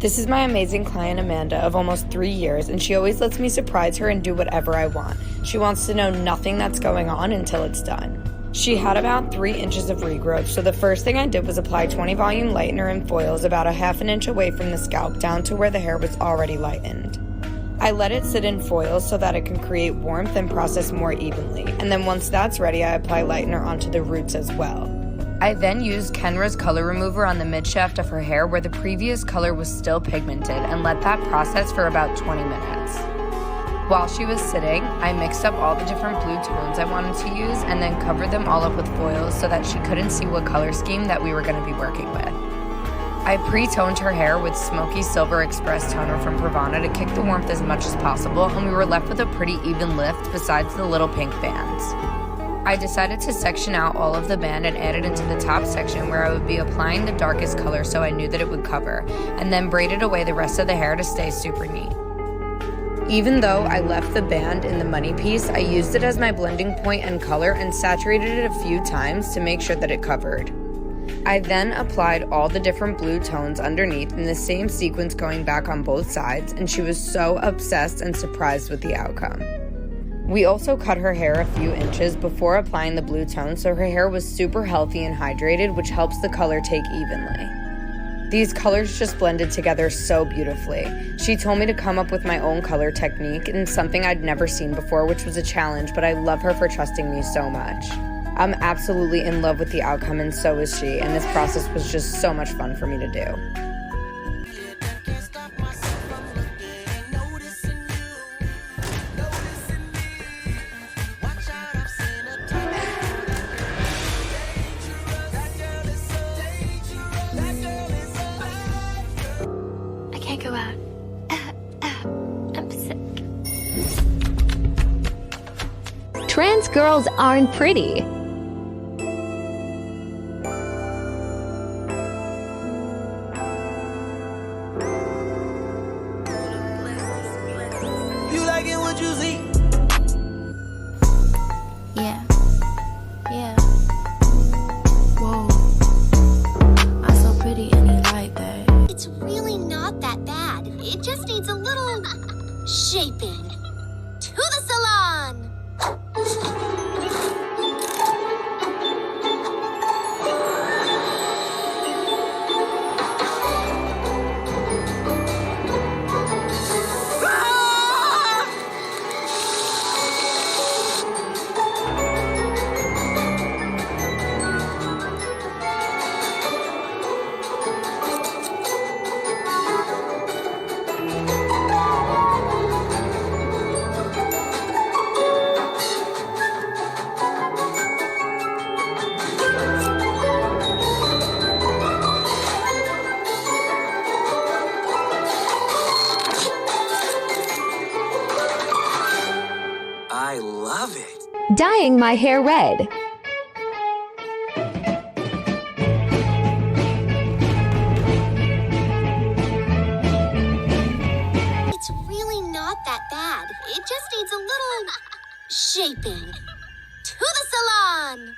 This is my amazing client Amanda of almost 3 years, and she always lets me surprise her and do whatever I want. She wants to know nothing that's going on until it's done. She had about 3 inches of regrowth, so the first thing I did was apply 20 volume lightener and foils about a ½ inch away from the scalp down to where the hair was already lightened. I let it sit in foils so that it can create warmth and process more evenly, and then once that's ready, I apply lightener onto the roots as well. I then used Kenra's color remover on the mid-shaft of her hair where the previous color was still pigmented and let that process for about 20 minutes. While she was sitting, I mixed up all the different blue tones I wanted to use and then covered them all up with foils so that she couldn't see what color scheme that we were going to be working with. I pre-toned her hair with Smoky Silver Express toner from Pravana to kick the warmth as much as possible, and we were left with a pretty even lift besides the little pink bands. I decided to section out all of the band and add it into the top section where I would be applying the darkest color so I knew that it would cover, and then braided away the rest of the hair to stay super neat. Even though I left the band in the money piece, I used it as my blending point and color and saturated it a few times to make sure that it covered. I then applied all the different blue tones underneath in the same sequence going back on both sides, and she was so obsessed and surprised with the outcome. We also cut her hair a few inches before applying the blue tone so her hair was super healthy and hydrated, which helps the color take evenly. These colors just blended together so beautifully. She told me to come up with my own color technique and something I'd never seen before, which was a challenge, but I love her for trusting me so much. I'm absolutely in love with the outcome, and so is she, and this process was just so much fun for me to do. I can't go out. I'm sick. Trans girls aren't pretty. You like it what you see? Yeah. Whoa. I'm so pretty and you like that. It's really not that bad. It just needs a little shaping. To the salon! I love it. Dyeing my hair red. It's really not that bad. It just needs a little shaping. To the salon!